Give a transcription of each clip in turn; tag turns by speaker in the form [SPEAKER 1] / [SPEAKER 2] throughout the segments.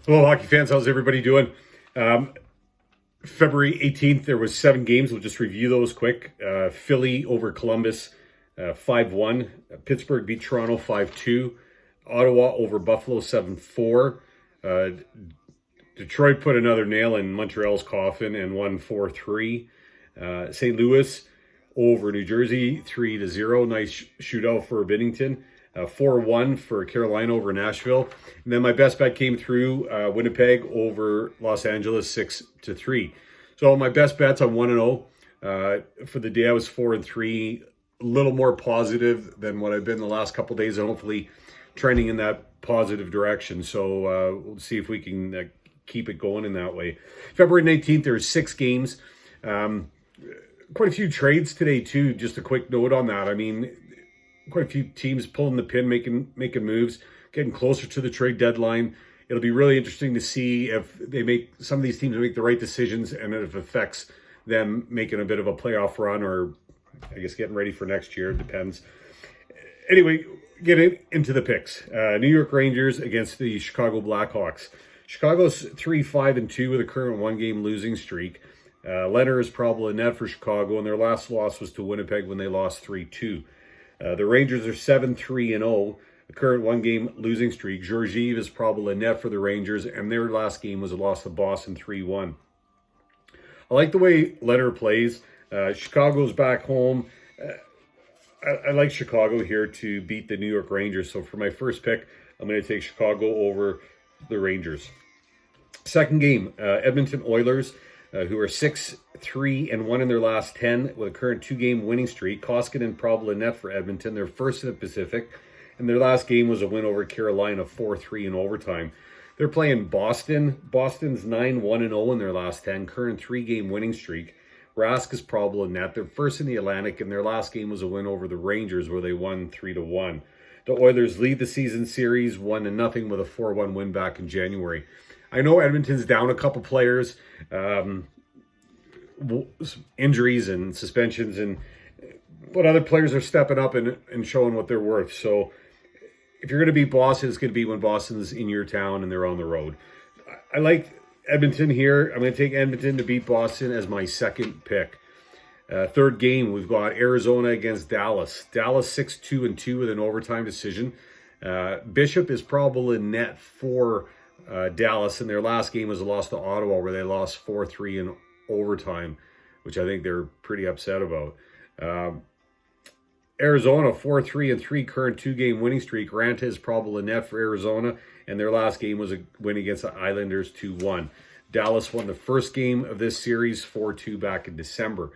[SPEAKER 1] Hello, hockey fans. How's everybody doing? Um, February 18th, there was 7 games. We'll just review those quick. Philly over Columbus, 5-1. Pittsburgh beat Toronto 5-2. Ottawa over Buffalo 7-4. Uh, Detroit put another nail in Montreal's coffin and won 4-3. St. Louis over New Jersey 3-0. Nice shootout for Binnington. 4-1 for Carolina over Nashville. And then my best bet came through Winnipeg over Los Angeles 6-3. So my best bets on 1-0. For the day I was 4-3. A little more positive than what I've been the last couple of days, and hopefully trending in that positive direction. So we'll see if we can keep it going in that way. February 19th, there's 6 games. Quite a few trades today too. Just a quick note on that. I mean, quite a few teams pulling the pin, making moves, getting closer to the trade deadline. It'll be really interesting to see if some of these teams make the right decisions, and if it affects them making a bit of a playoff run, or I guess getting ready for next year. It depends. Anyway, getting into the picks. New York Rangers against the Chicago Blackhawks. Chicago's 3-5-2 with a current 1-game losing streak. Leonard is probably in net for Chicago, and their last loss was to Winnipeg when they lost 3-2. The Rangers are 7-3-0, a current 1-game losing streak. Georgiev is probably in net for the Rangers, and their last game was a loss to Boston 3-1. I like the way Leonard plays. Chicago's back home. I like Chicago here to beat the New York Rangers. So for my first pick, I'm going to take Chicago over the Rangers. Second game, Edmonton Oilers, who are 6-3-1 in their last 10 with a current 2-game winning streak. Koskinen probably net for Edmonton. They're first in the Pacific, and their last game was a win over Carolina 4-3 in overtime. They're playing Boston. Boston's 9-1-0 in their last 10, current 3-game winning streak. Rask is probably net. They're first in the Atlantic, and their last game was a win over the Rangers where they won 3-1. The Oilers lead the season series 1-0 with a 4-1 win back in January. I know Edmonton's down a couple players, injuries and suspensions, but other players are stepping up and showing what they're worth. So if you're going to beat Boston, it's going to be when Boston's in your town and they're on the road. I like Edmonton here. I'm going to take Edmonton to beat Boston as my second pick. Third game, we've got Arizona against Dallas. Dallas 6-2-2 with an overtime decision. Bishop is probably in net for Dallas, and their last game was a loss to Ottawa where they lost 4-3 in overtime, which I think they're pretty upset about. Arizona 4-3-3 current 2-game winning streak. Ranta is probably in net for Arizona, and their last game was a win against the Islanders 2-1. Dallas won the first game of this series 4-2 back in December.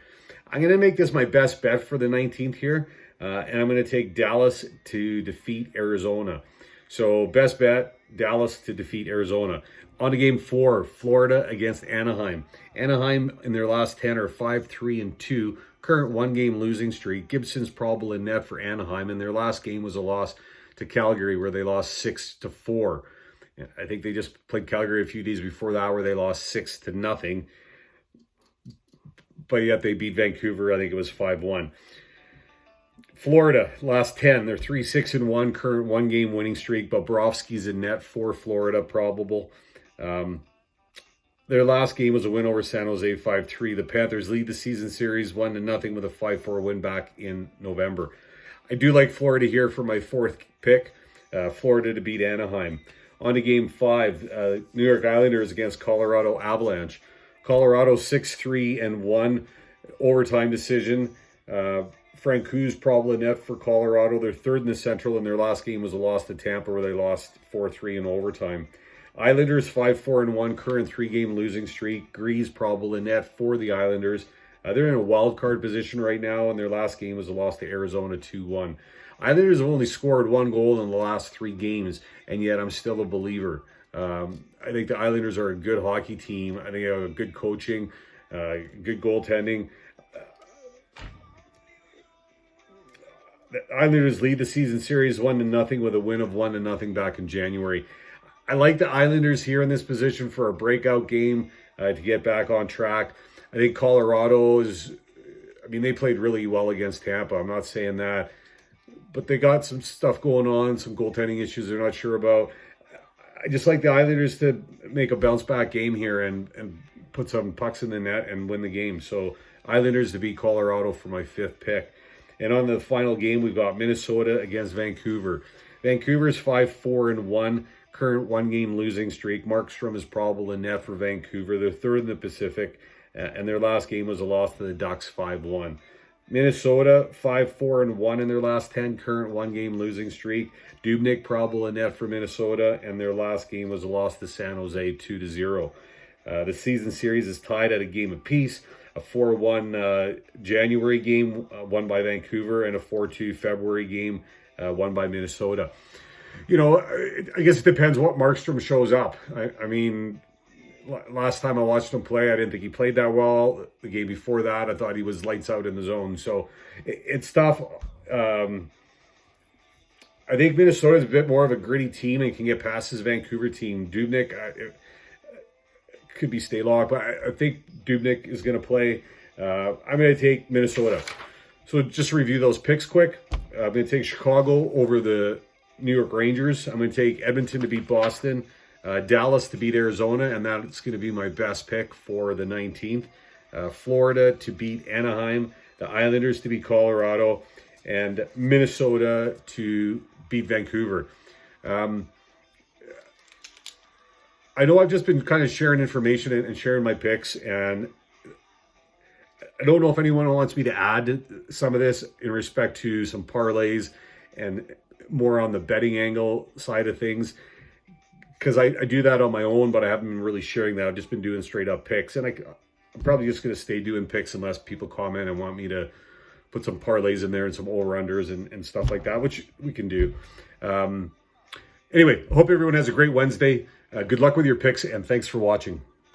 [SPEAKER 1] I'm going to make this my best bet for the 19th here, and I'm going to take Dallas to defeat Arizona. So best bet, Dallas to defeat Arizona. On to game 4, Florida against Anaheim. Anaheim in their last 10 are 5-3-2, current 1-game losing streak. Gibson's probably in net for Anaheim, and their last game was a loss to Calgary where they lost 6-4. I think they just played Calgary a few days before that where they lost 6-0. But yet they beat Vancouver, I think it was 5-1. Florida, last 10, they're 3-6-1, current 1-game winning streak. Bobrovsky's in net for Florida, probable. Their last game was a win over San Jose 5-3. The Panthers lead the season series 1-0 with a 5-4 win back in November. I do like Florida here for my fourth pick, Florida to beat Anaheim. On to game 5, New York Islanders against Colorado Avalanche. Colorado 6-3-1, overtime decision. Francouz probably net for Colorado. They're third in the Central, and their last game was a loss to Tampa where they lost 4-3 in overtime. Islanders 5-4-1, current 3-game losing streak. Grease probably net for the Islanders. They're in a wild card position right now, and their last game was a loss to Arizona 2-1. Islanders have only scored 1 goal in the last 3 games, and yet I'm still a believer. I think the Islanders are a good hockey team. I think they have good coaching, good goaltending. The Islanders lead the season series 1-0 with a win of 1-0 back in January. I like the Islanders here in this position for a breakout game to get back on track. I think Colorado they played really well against Tampa. I'm not saying that. But they got some stuff going on, some goaltending issues they're not sure about. I just like the Islanders to make a bounce back game here and put some pucks in the net and win the game. So Islanders to beat Colorado for my 5th pick. And on the final game, we've got Minnesota against Vancouver. Vancouver's 5-4-1, current 1-game losing streak. Markstrom is probable in net for Vancouver. They're 3rd in the Pacific, and their last game was a loss to the Ducks 5-1. Minnesota 5-4-1 in their last 10, current 1-game losing streak. Dubnyk probable in net for Minnesota, and their last game was a loss to San Jose 2-0. The season series is tied at a game apiece. A 4-1 January game won by Vancouver, and a 4-2 February game won by Minnesota. You know, I guess it depends what Markstrom shows up. I mean, last time I watched him play, I didn't think he played that well. The game before that, I thought he was lights out in the zone. So it's tough. I think Minnesota's a bit more of a gritty team and can get past his Vancouver team. Dubnyk could be stay locked, but I think Dubnyk is going to play. I'm going to take Minnesota. So just to review those picks quick. I'm going to take Chicago over the New York Rangers. I'm going to take Edmonton to beat Boston, Dallas to beat Arizona, and that's going to be my best pick for the 19th. Florida to beat Anaheim, the Islanders to beat Colorado, and Minnesota to beat Vancouver. I know I've just been kind of sharing information and sharing my picks, and I don't know if anyone wants me to add some of this in respect to some parlays and more on the betting angle side of things, because I do that on my own, but I haven't been really sharing that. I've just been doing straight up picks, and I'm probably just going to stay doing picks unless people comment and want me to put some parlays in there and some over-unders and stuff like that, which we can do. Anyway, I hope everyone has a great Wednesday. Good luck with your picks, and thanks for watching.